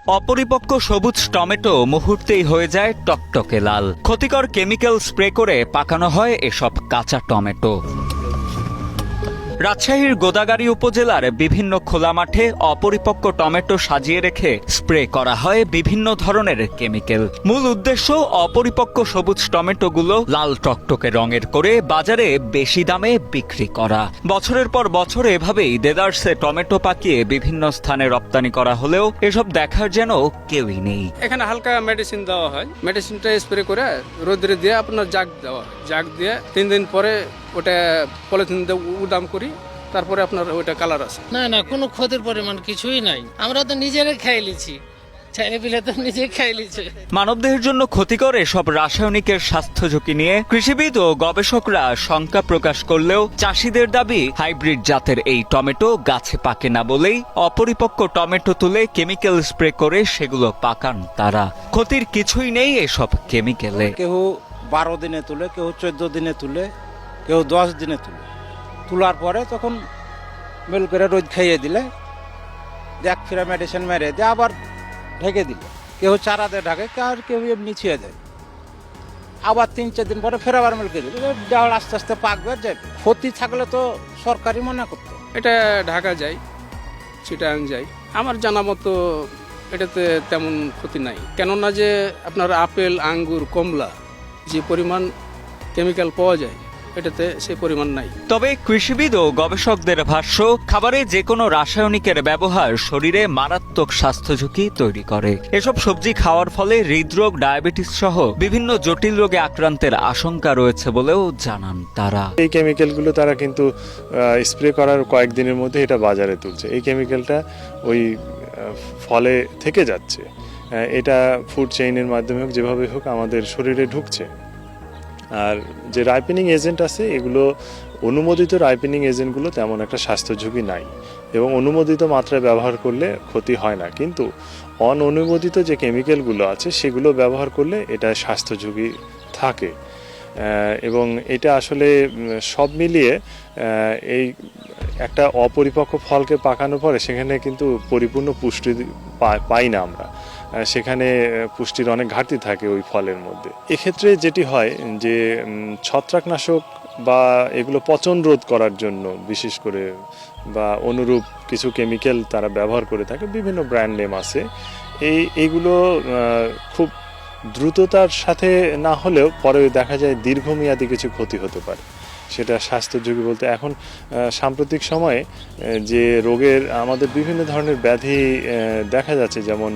অপরিপক্ক সবুজ টমেটো মুহূর্তেই হয়ে যায় টকটকে লাল। ক্ষতিকর কেমিক্যাল স্প্রে করে পাকানো হয় এসব কাঁচা টমেটো। রাজশাহীর গোদাগাড়ী উপজেলার বিভিন্ন খোলা মাঠে অপরিপক্ক টমেটো সাজিয়ে রেখে স্প্রে করা হয় বিভিন্ন ধরনের কেমিক্যাল। মূল উদ্দেশ্য অপরিপক্ক সবুজ টমেটোগুলো লাল টকটকে রঙের করে বাজারে বেশি দামে বিক্রি করা। বছরের পর বছর এভাবেই দেদারসে টমেটো পাকিয়ে বিভিন্ন স্থানে রপ্তানি করা হলেও এসব দেখার যেন কেউই নেই। এখানে হালকা মেডিসিন দেওয়া হয়, মেডিসিনটা স্প্রে করে রোদ্রে দিয়ে আপনার জাগ দেওয়া হয়। জাগ দিয়ে 3 দিন পরে ওটা পলিথিন দিয়ে উদাম করি, তারপরে আপনার ওইটা কালার আছে। না কোনো ক্ষতির পরিমাণ কিছুই নাই, আমরা তো নিজেরা খাই লিছি, ছেলে পিলে তো নিজে খাই লিছে। মানবদেহের জন্য ক্ষতিকর এসব রাসায়নিকের স্বাস্থ্য ঝুঁকি নিয়ে কৃষিবিদ ও গবেষকরা শঙ্কা প্রকাশ করলেও চাষিদের দাবি হাইব্রিড জাতের এই টমেটো গাছে পাকে না বলেই অপরিপক্ক টমেটো তুলে কেমিক্যাল স্প্রে করে সেগুলো পাকান তারা। ক্ষতির কিছুই নেই এসব কেমিক্যালে। কেউ 12 দিনে তুলে, কেউ 14 দিনে তুলে, কেউ 10 দিনে তুলে। তোলার পরে তখন মেল করে রোদ খাইয়ে দিলে, এক ফিরা মেডিসিন মেরে দিয়ে আবার ঢেকে দিলে। কেউ চারা দিয়ে ঢাকে, আর কেউ এমনি ছিঁড়ে দেয়। আবার 3-4 দিন পরে ফের আবার মেল করে দিলে, ডাল আস্তে আস্তে পাকবে। যায় ক্ষতি থাকলে তো সরকারি মনে করতো। এটা ঢাকা যায়, চিটাং যায়। আমার জানা মতো এটাতে তেমন ক্ষতি নাই, কেননা যে আপনার আপেল, আঙ্গুর, কমলা যে পরিমাণ কেমিক্যাল পাওয়া যায় এটাতে সেই পরিমাণ নাই। তবে কৃষিবিদ ও গবেষকদের ভাষ্য, খাবারে যে কোনো রাসায়নিকের ব্যবহার শরীরে মারাত্মক স্বাস্থ্য ঝুঁকি তৈরি করে। এসব সবজি খাওয়ার ফলে হৃদরোগ, ডায়াবেটিস সহ বিভিন্ন জটিল রোগে আক্রান্তের আশঙ্কা রয়েছে বলেও জানান তারা। এই কেমিক্যালগুলো তারা কিন্তু স্প্রে করার কয়েকদিনের মধ্যে এটা বাজারে তুলছে। এই কেমিক্যালটা ওই ফলে থেকে যাচ্ছে, এটা ফুড চেইনের মাধ্যমে হোক, যেভাবে হোক আমাদের শরীরে ঢুকছে। আর যে রাইপেনিং এজেন্ট আছে, এগুলো অনুমোদিত রাইপেনিং এজেন্টগুলো তেমন একটা স্বাস্থ্য ঝুঁকি নাই এবং অনুমোদিত মাত্রায় ব্যবহার করলে ক্ষতি হয় না। কিন্তু অননুমোদিত যে কেমিক্যালগুলো আছে সেগুলো ব্যবহার করলে এটা স্বাস্থ্য ঝুঁকি থাকে। এবং এটা আসলে সব মিলিয়ে এই একটা অপরিপক্ক ফলকে পাকানোর পরে সেখানে কিন্তু পরিপূর্ণ পুষ্টি পাই না আমরা, সেখানে পুষ্টির অনেক ঘাটতি থাকে ওই ফলের মধ্যে। এক্ষেত্রে যেটি হয় যে ছত্রাকনাশক বা এগুলো পচন রোধ করার জন্য বিশেষ করে বা অনুরূপ কিছু কেমিক্যাল তারা ব্যবহার করে থাকে, বিভিন্ন ব্র্যান্ড নেম আছে। এইগুলো খুব দ্রুততার সাথে না হলেও পরে দেখা যায় দীর্ঘমেয়াদী কিছু ক্ষতি হতে পারে। সেটা স্বাস্থ্য ঝুঁকি বলতে এখন সাম্প্রতিক সময়ে যে রোগের আমাদের বিভিন্ন ধরনের ব্যাধি দেখা যাচ্ছে, যেমন